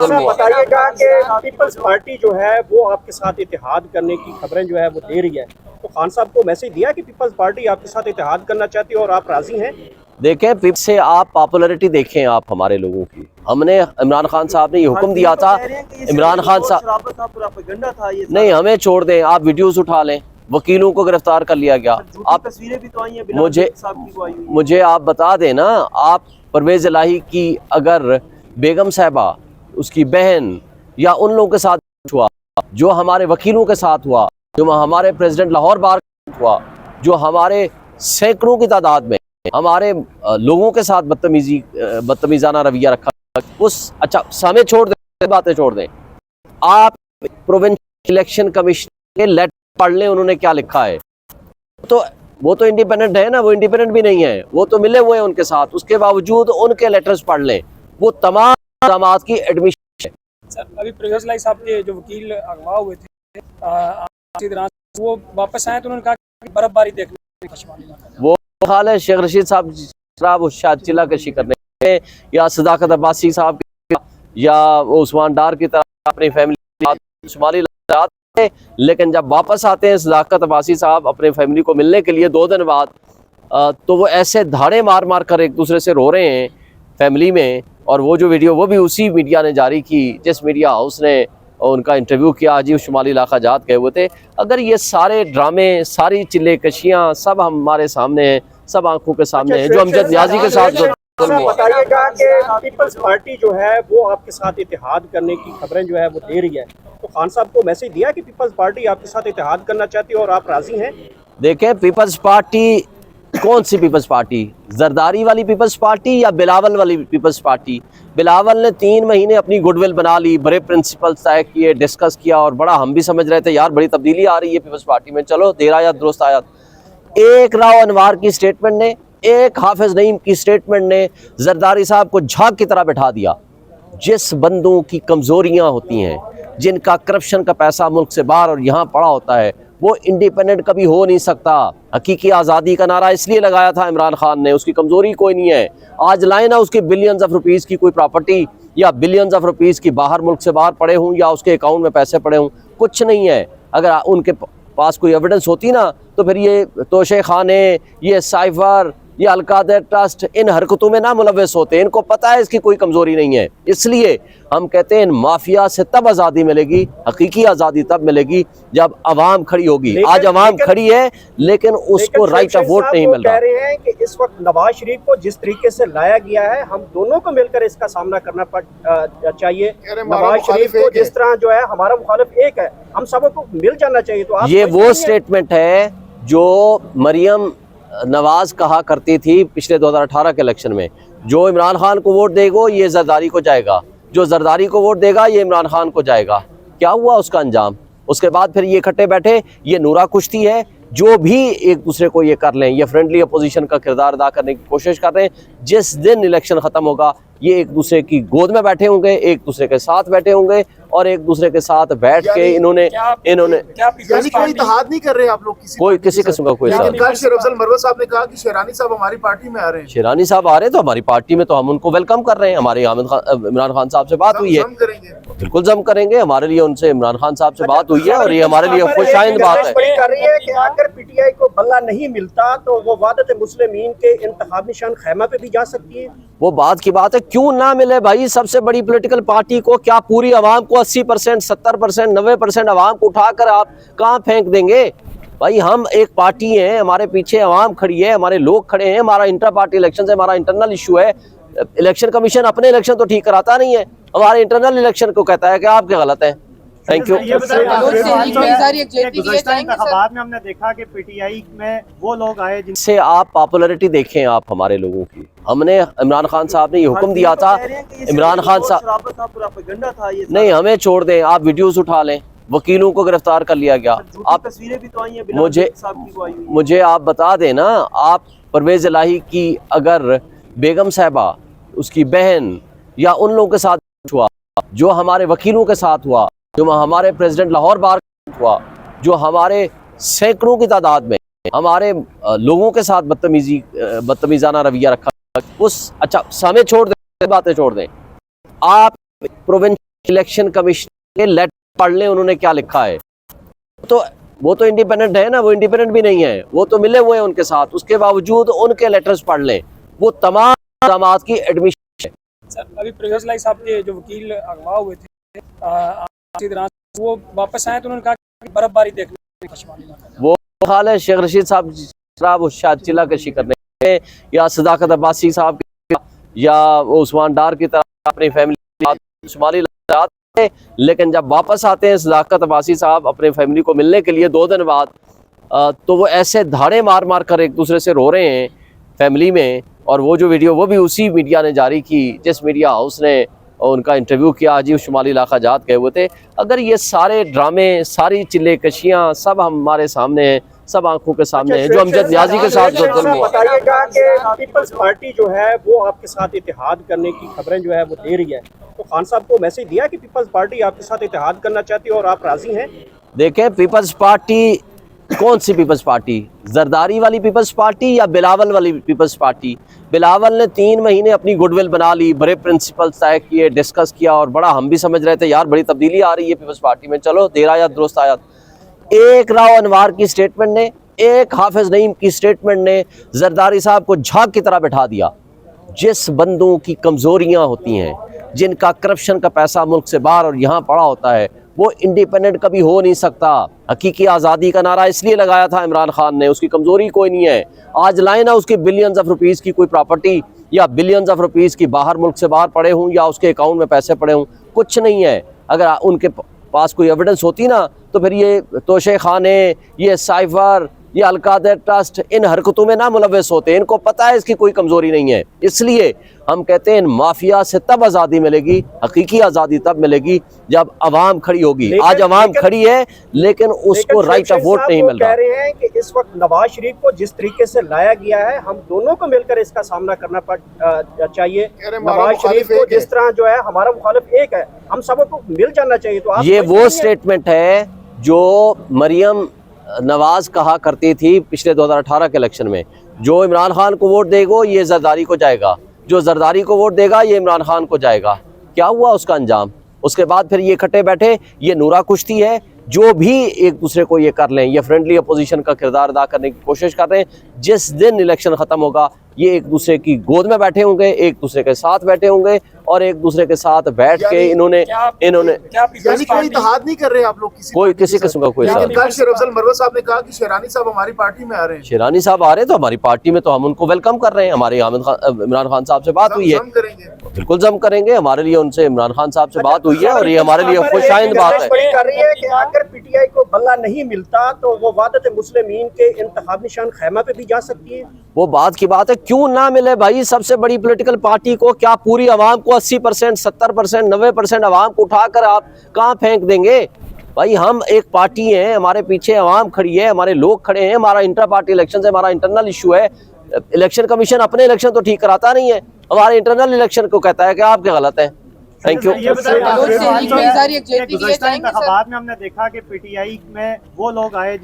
बताइएगा कि peoples party जो है वो आपके साथ इत्तेहाद करने की खबरें जो है वो दे रही है, तो खान साहब को मैसेज दिया कि पीपल्स पार्टी आपके साथ इत्तेहाद करना चाहती है और आप राजी हैं? देखें, पिप से आप पॉपुलैरिटी देखें आप हमारे लोगों की। हमने इमरान खान साहब ने ये हुक्म दिया था, इमरान खान साहब नहीं, हमें छोड़ दें, आप वीडियोस उठा लें, वकीलों को गिरफ्तार कर लिया गया। आप तस्वीरें भी तो आई हैं, मुझे आप बता दें ना, आप परवेज इलाही की अगर बेगम साहिबा, उसकी बहन या उन लोगों के साथ हुआ जो हमारे वकीलों के साथ हुआ, जो हमारे प्रेसिडेंट लाहौर बार हुआ, जो हमारे सैकड़ों की तादाद में हमारे लोगों के साथ बदतमीजाना रवैया रखा, उस अच्छा समय छोड़ दें, बातें छोड़ दें, आप प्रोविंशियल इलेक्शन कमीशन के लेटर पढ़ लें, उन्होंने क्या लिखा है। तो वो तो इंडिपेंडेंट है ना, वो इंडिपेंडेंट भी नहीं है, वो तो मिले हुए हैं उनके साथ, उसके बावजूद उनके लेटर्स पढ़ लें, वो तमाम दामाद की एडमिशन है। सर, अभी परवेज इलाही साहब के जो वकील अगवा हुए थे वो वापस आए तो उन्होंने कहा कि बर्फबारी देखने वो हाल है शेख रशीद साहब शायद चिल्ला कशी करने या सदाकत अब्बासी साहब या उस्मान डार की तरह अपनी फैमिली शुमाली है, लेकिन जब वापस आते हैं सदाकत अब्बासी साहब अपने फैमिली को मिलने के लिए 2 दिन बाद, तो वो ऐसे धाड़े मार मार कर एक दूसरे से रो रहे हैं फैमिली में। और वो जो वीडियो वो भी उसी मीडिया ने जारी की जिस मीडिया हाउस ने उनका इंटरव्यू किया, अजीब शुमाली इलाका जात गए हुए थे। अगर ये सारे ड्रामे, सारी चिल्ले कशियाँ सब हमारे सामने हैं, सब आंखों के सामने हैं, जो अमजद नियाजी के साथ बताइएगा कि पीपल्स पार्टी जो है वो आपके साथ इत्तेहाद करने की खबरें जो है वो दे रही है, तो खान साहब को मैसेज दिया कि पीपल्स पार्टी आपके साथ इत्तेहाद करना चाहती है और आप राजी हैं? देखें, पीपल्स पार्टी कौन सी पीपल्स पार्टी, जरदारी वाली पीपल्स पार्टी या बिलावल वाली पीपल्स पार्टी? बिलावल ने 3 महीने अपनी गुडविल बना ली, बड़े प्रिंसिपल्स तय किए, डिस्कस किया, और बड़ा हम भी समझ रहे थे यार बड़ी तब्दीली आ रही है पीपल्स पार्टी में, चलो देर आयत दुरुस्त आयत। एक राव अनवार की स्टेटमेंट ने, एक हाफिज नईम की स्टेटमेंट ने जरदारी साहब को झाग की तरह बैठा दिया। जिस बंदों की कमज़ोरियाँ होती हैं, जिनका करप्शन का पैसा मुल्क से बाहर और यहाँ पड़ा होता है, वो इंडिपेंडेंट कभी हो नहीं सकता। हकीकी आज़ादी का नारा इसलिए लगाया था इमरान खान ने, उसकी कमज़ोरी कोई नहीं है। आज लाए ना उसकी बिलियंस ऑफ रुपीज़ की कोई प्रॉपर्टी या बिलियंस ऑफ रुपीज़ की बाहर मुल्क से बाहर पड़े हों या उसके अकाउंट में पैसे पड़े हों, कुछ नहीं है। अगर उनके पास कोई एविडेंस होती ना, तो फिर ये तोशे खाने, ये साइफर, ये अलकादर ट्रस्ट इन हरकतों में ना मुलव्वस होते। इनको पता है इसकी कोई कमज़ोरी नहीं है। इसलिए हम कहते हैं माफिया से तब आज़ादी मिलेगी, हकीकी आज़ादी तब मिलेगी जब अवाम खड़ी होगी। आज अवाम खड़ी है लेकिन उसको राइट ऑफ वोट नहीं मिल रहा। कह रहे हैं कि इस वक्त नवाज शरीफ को जिस तरीके से लाया गया है, हम दोनों को मिलकर इसका सामना करना चाहिए। नवाज शरीफ को जिस तरह जो है हमारा मुखालिफ एक है, हम सबको मिल जाना चाहिए। तो ये वो स्टेटमेंट है जो मरियम नवाज कहा करती थी पिछले 2018 के इलेक्शन में, जो इमरान खान को वोट देगा ये जरदारी को जाएगा, जो जरदारी को वोट देगा ये इमरान खान को जाएगा। क्या हुआ उसका अंजाम? उसके बाद फिर ये इकट्ठे बैठे, ये नूरा कुश्ती है, जो भी एक दूसरे को ये कर लें, ये फ्रेंडली अपोजिशन का किरदार अदा करने की कोशिश कर रहे हैं। जिस दिन इलेक्शन ख़त्म होगा ये एक दूसरे की गोद में बैठे होंगे, एक दूसरे के साथ बैठे होंगे और एक दूसरे के साथ बैठ के इन्होंने कोई इत्तेहाद नहीं कर रहे आप लोग? कोई किसी किस्म का कोई साहब ने कहा कि शेरानी साहब हमारी पार्टी में आ रहे हैं। शेरानी साहब आ रहे हैं तो हमारी पार्टी में, तो हम उनको वेलकम कर रहे हैं। हमारे इमरान खान साहब से बात हुई है, बिल्कुल जम करेंगे। हमारे लिए उनसे इमरान खान साहब से बात हुई है और ये हमारे लिए खुशाइंद बात है। अगर पीटीआई को बल्ला नहीं मिलता तो वो वादत मुस्लिमीन के इंतखाब निशान खैमा पे भी जा सकती है। वो बात की बात है, क्यों ना मिले भाई। सबसे बड़ी पॉलिटिकल पार्टी को क्या पूरी आवाम को 80%, 70%, 90% आवाम को उठाकर आप कहाँ फेंक देंगे भाई? हम एक पार्टी है, हमारे पीछे आवाम खड़ी है, हमारे लोग खड़े हैं, हमारा इंटर पार्टी इलेक्शन है, हमारा इंटरनल इशू है। इलेक्शन कमीशन अपने इलेक्शन तो ठीक कराता नहीं है, हमारे इंटरनल इलेक्शन को कहता है कि आपके गलत है। Thank you. बाद में हमने देखा कि पीटीआई में वो लोग आए जिनसे आप पॉपुलैरिटी देखें आप हमारे लोगों की। हमने इमरान खान साहब ने ये हुक्म दिया था, इमरान खान साहब नहीं, हमें छोड़ दें, आप वीडियोस उठा लें, वकीलों को गिरफ्तार कर लिया गया। आप तस्वीरें भी तो आई हैं, मुझे आप बता दें ना, आप परवेज इलाही की अगर बेगम साहिबा, उसकी बहन या उन लोगों के साथ हुआ जो हमारे वकीलों के साथ हुआ, जो हमारे प्रेसिडेंट लाहौर बार हुआ, जो हमारे सैकड़ों की तादाद में हमारे लोगों के साथ बदतमीजाना रवैया रखा, उस अच्छा समय छोड़ दें, बातें छोड़ दें, आप प्रोविंशियल इलेक्शन कमीशन के लेटर पढ़ लें उन्होंने क्या लिखा है। तो वो तो इंडिपेंडेंट है ना, वो इंडिपेंडेंट भी नहीं है, वो तो मिले हुए हैं उनके साथ, उसके बावजूद उनके लेटर्स पढ़ लें, वो तमाम इक़दामात की एडमिशन है। सर अभी प्रवेश लाई साहब के जो वकील अगवा हुए थे वो वापस आए तो उन्होंने कहा कि बर्फबारी देखने वो हाल है शेख रशीद साहब शायद चिल्ला कशी करने या सदाकत अब्बासी साहब या उस्मान डार की तरह अपनी फैमिली शुमाली है, लेकिन जब वापस आते हैं सदाकत अब्बासी साहब अपने फैमिली को मिलने के लिए 2 दिन बाद, तो वो ऐसे धाड़े मार मार कर एक दूसरे से रो रहे हैं फैमिली में। और वो जो वीडियो वो भी उसी मीडिया ने जारी की जिस मीडिया हाउस ने उनका इंटरव्यू किया, अजीब शुमाली इलाका जात गए हुए थे। अगर ये सारे ड्रामे, सारी चिल्ले कशियाँ सब हमारे सामने हैं, सब आंखों के सामने है, जो अमजद नियाजी के साथ जो जुल्म हुआ। बताइएगा कि पीपल्स पार्टी जो है वो आपके साथ इत्तेहाद करने की खबरें जो है वो दे रही है, तो खान साहब को मैसेज दिया कि पीपल्स पार्टी आपके साथ इत्तेहाद करना चाहती है और आप राजी हैं? देखें, पीपल्स पार्टी कौन सी पीपल्स पार्टी, जरदारी वाली पीपल्स पार्टी या बिलावल वाली पीपल्स पार्टी? बिलावल ने 3 महीने अपनी गुडविल बना ली, बड़े प्रिंसिपल्स तय किए, डिस्कस किया, और बड़ा हम भी समझ रहे थे यार बड़ी तब्दीली आ रही है पीपल्स पार्टी में, चलो देर आयत दुरुस्त आयत। एक राव अनवार की स्टेटमेंट ने, एक हाफिज नईम की स्टेटमेंट ने जरदारी साहब को झाग की तरह बैठा दिया। जिस बंदों की कमज़ोरियाँ होती हैं, जिनका करप्शन का पैसा मुल्क से बाहर और यहाँ पड़ा होता है, वो इंडिपेंडेंट कभी हो नहीं सकता। हकीकी आज़ादी का नारा इसलिए लगाया था इमरान खान ने, उसकी कमज़ोरी कोई नहीं है। आज लाए ना उसकी बिलियंस ऑफ रुपीज़ की कोई प्रॉपर्टी या बिलियंस ऑफ रुपीज़ की बाहर मुल्क से बाहर पड़े हों या उसके अकाउंट में पैसे पड़े हों, कुछ नहीं है। अगर उनके पास कोई एविडेंस होती ना तो फिर ये तोशे खाने, ये साइफर, ये अलकादर ट्रस्ट इन हरकतों में ना मुलव्वस होते। इनको पता है इसकी कोई कमज़ोरी नहीं है। इसलिए हम कहते हैं इन माफिया से तब आज़ादी मिलेगी, हकीकी आज़ादी तब मिलेगी जब अवाम खड़ी होगी। आज अवाम खड़ी है लेकिन उसको राइट ऑफ वोट नहीं मिल रहा। कह रहे हैं कि इस वक्त नवाज शरीफ को जिस तरीके से लाया गया है, हम दोनों को मिलकर इसका सामना करना चाहिए। नवाज शरीफ को जिस तरह जो है हमारा मुखालिफ एक है, हम सबको मिल जाना चाहिए। तो ये वो स्टेटमेंट है जो मरियम नवाज कहा करती थी पिछले 2018 के इलेक्शन में, जो इमरान खान को वोट देगा ये जरदारी को जाएगा, जो जरदारी को वोट देगा ये इमरान खान को जाएगा। क्या हुआ उसका अंजाम? उसके बाद फिर ये इकट्ठे बैठे, ये नूरा कुश्ती है, जो भी एक दूसरे को ये कर लें, ये फ्रेंडली अपोजिशन का किरदार अदा करने की कोशिश कर रहे हैं। जिस दिन इलेक्शन ख़त्म होगा ये एक दूसरे की गोद में बैठे होंगे, एक दूसरे के साथ बैठे होंगे और एक दूसरे के साथ बैठ के इन्होंने कोई इत्तेहाद नहीं कर रहे आप लोग कोई किसी किस्म का कोई। कल शेर अफजल मरवत साहब ने कहा कि शेरानी साहब हमारी पार्टी में आ रहे हैं। शेरानी साहब आ रहे हैं तो हमारी पार्टी में तो हम उनको वेलकम कर रहे हैं। हमारे इमरान खान साहब से बात हुई है, बिल्कुल जम करेंगे। हमारे लिए उनसे इमरान खान साहब से बात हुई है और ये हमारे लिए खुशाइंद बात है। अगर पीटीआई को बल्ला नहीं मिलता तो वो वादत मुस्लिमीन के इंतखाब निशान खैमा पे भी जा सकती है। वो बात की बात है, क्यों ना मिले भाई। सबसे बड़ी पॉलिटिकल पार्टी को क्या पूरी आवाम को 80%, 70%, 90% आवाम को उठाकर आप कहाँ फेंक देंगे भाई? हम एक पार्टी है, हमारे पीछे आवाम खड़ी है, हमारे लोग खड़े हैं, हमारा इंटर पार्टी इलेक्शन से हमारा इंटरनल इशू है। इलेक्शन कमीशन अपने इलेक्शन तो ठीक कराता नहीं है, हमारे इंटरनल इलेक्शन को कहता है कि आपके गलत है। Thank you. इंतखाबात में हमने देखा कि पीटीआई में वो लोग आए